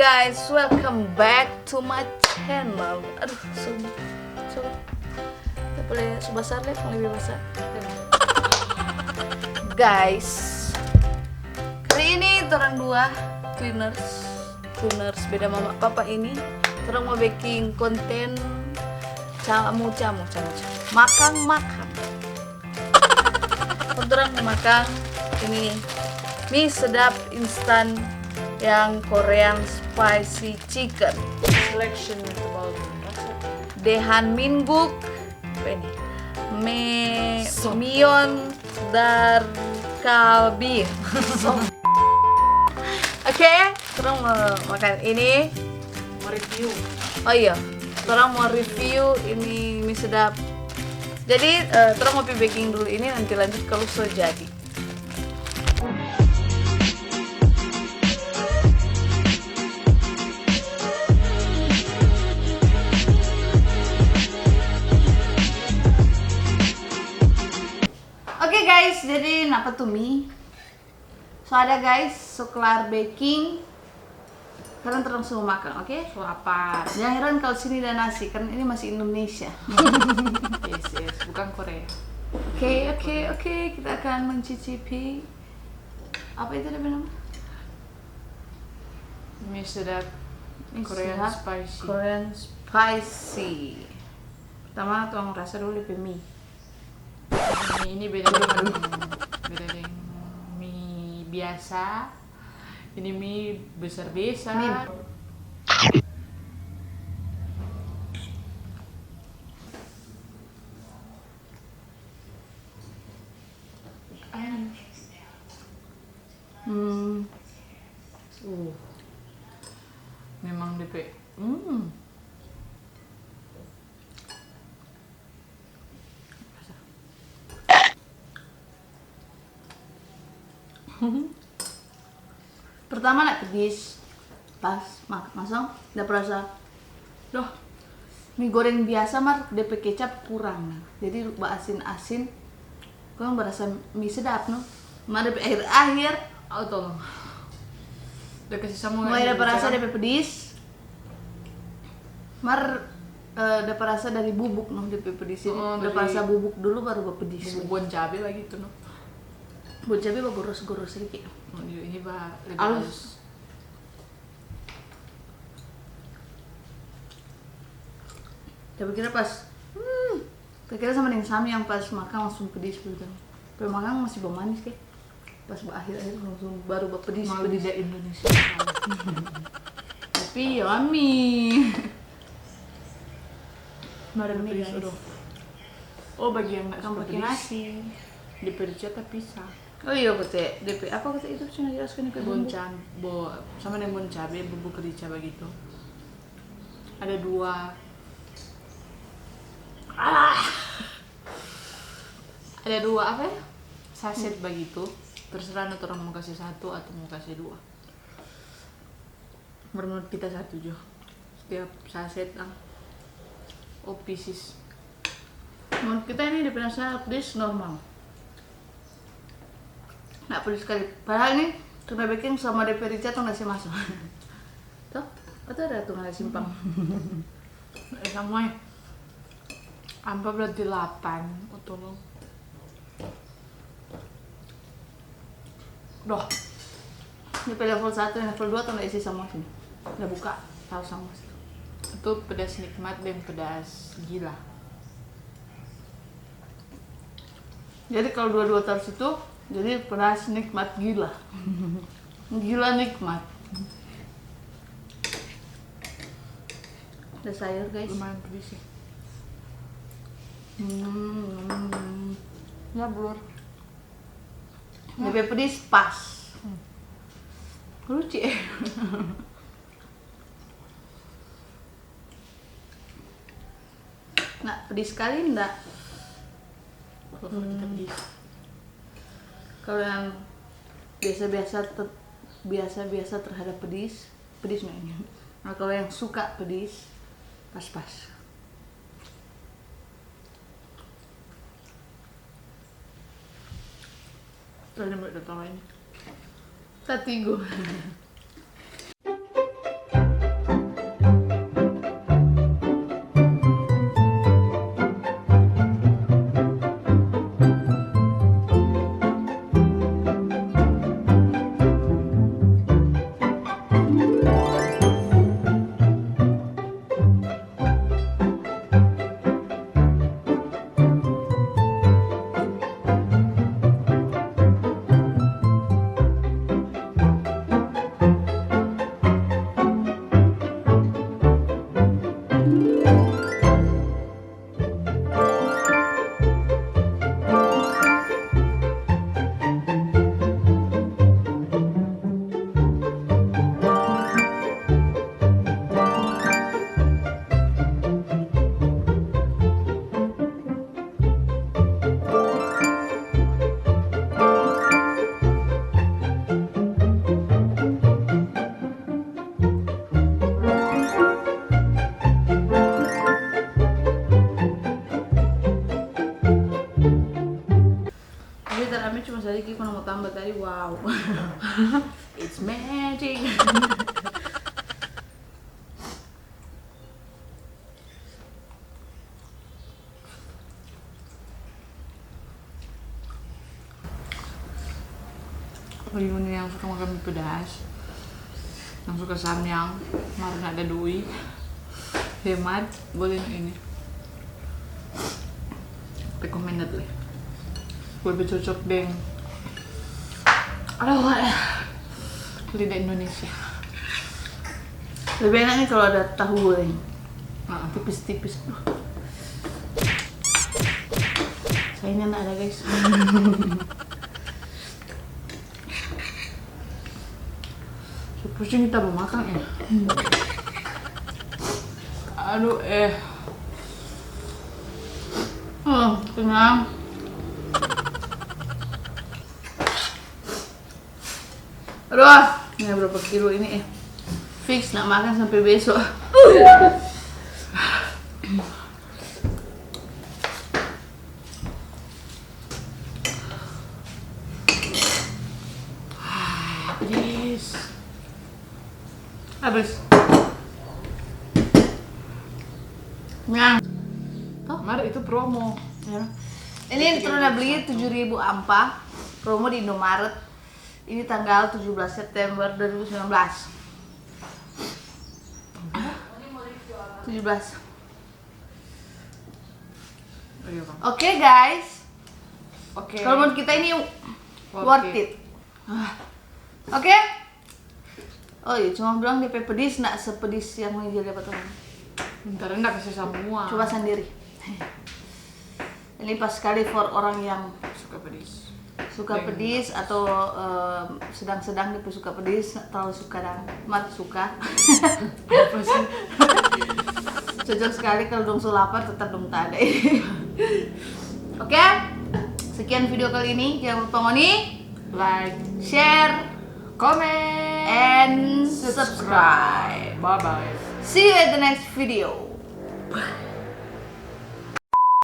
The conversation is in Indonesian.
guys, welcome back to my channel. Aduh, so boleh sebesar deh, lebih besar. Guys, kali ini orang dua twiners beda mama papa ini. Orang mau baking konten makan. Orang makan ini mie sedap instan yang Korean spicy chicken Selection about Dehan Mingguk ini Mion dar kalbi. Oke, kita mau makan ini. mau review. Oh iya, kita mau review ini mie sedap. Jadi kita mau baking dulu ini, nanti lanjut kalau sudah jadi. Oke guys, jadi apa tuh mie? So ada guys, so kelar baking, kalian terus semua makan, oke? So apa? Jangan heran kalau sini ada nasi, kan ini masih Indonesia. Yes, bukan Korea. Oke, kita akan mencicipi apa itu namanya? Mie sedap Mie Korean sedap, spicy. Korean spicy. Pertama tuang rasa dulu di mie. Ini beda dengan mie biasa. Ini mie besar-besar. Mie. Memang DP. Pertama nak pedis, pas masang, udah perasa. Loh, mie goreng biasa mar DP kecap kurang, jadi lupa asin, kau berasa mie sedap no. Mar DP akhir, Oh tolong. Udah kasih sama. mulai ada perasa DP pedis. Mar ada perasa dari bubuk no DP pedis ini. Oh, Udah dari- perasa bubuk dulu baru pedis. Bubuk cabai lagi tuh no. Buat cabai goros-goros sedikit. Oh, ini lebih Halus. halus. Tapi kira pas, kira sama dengan Sami yang pas makan langsung pedis gitu. Pas makan masih bau manis kayak. Pas akhir-akhir langsung baru pedis. Mau lidah Indonesia. Tapi yummy. Mari nih Pedis, guys. aduh. Oh bagi yang nggak Kamu suka pakai pedis, nasi. di pericet pisah. Oh iya kete DP apa kete itu sih jelaskan ke bumbu. Sama dengan bon cabai, bubuk kerica begitu. Ada dua apa ya? Saset begitu. Terserah nanti orang mau kasih satu atau mau kasih dua. Menurut kita satu jo. Setiap saset pieces. Menurut kita ini DP rasa pedis normal. Nggak pedis sekali. Padahal ini tuna baking sama DP rica tuh nggak sih masuk. Tuh, itu ada tuh nggak simpang. Sama ya. Ampa berarti 8 atau lo. Doh, DP level 1 dan level 2 tuh nggak isi sama sini. Udah buka, tahu sama sih. itu pedas nikmat dan pedas gila. Jadi kalau dua-dua terus itu jadi pedas nikmat gila. Gila nikmat. Ada sayur guys. Lumayan pedas sih. Ya blur. Lebih pedis pas. Lucu ya. Nah, pedis sekali enggak? Pedas. Kalau yang biasa terhadap pedis mainnya. Nah, kalau yang suka pedis, pas-pas. Terus mau datang lain. Tatigo. Tapi terame cuma sedikit, kalau mau tambah tadi wow. It's magic. Reuni yang suka makan mie pedas, yang suka samyang, kemarin ada duit, hemat, boleh ini. Recommended lah. Lebih cocok deng. Aduh, lidah Indonesia. Lebih enak nih kalau ada tahu goreng, Heeh. tipis-tipis. Sayangnya nggak ada guys. Pusing kita mau makan ya. Aduh Kenyang. Aduh, ini berapa kilo ini fix nak makan sampai besok. Yes. Habis. Kenyang. Mari itu promo. Ya. Ini Truna beli 7.000 ampa, promo di Indomaret. Ini tanggal 17 September 2019. 17. Ayo, Kang. Oke guys, Oke. kalau menurut kita ini worth it. Oke. Oh iya, cuma bilang DP pedis, nggak sepedis yang ini dia dapat orang. Bentar enggak kasih semua. Coba sendiri. Ini pas sekali for orang yang Suka pedis. suka pedis atau sedang-sedang dia suka pedis, nggak terlalu suka dan mat suka. Apa sih? Cocok sekali kalau dong lapar tetap dong tak ada. Oke, sekian video kali ini. Jangan lupa ngoni Like, share, comment, and subscribe. Bye bye. See you at the next video. Bye.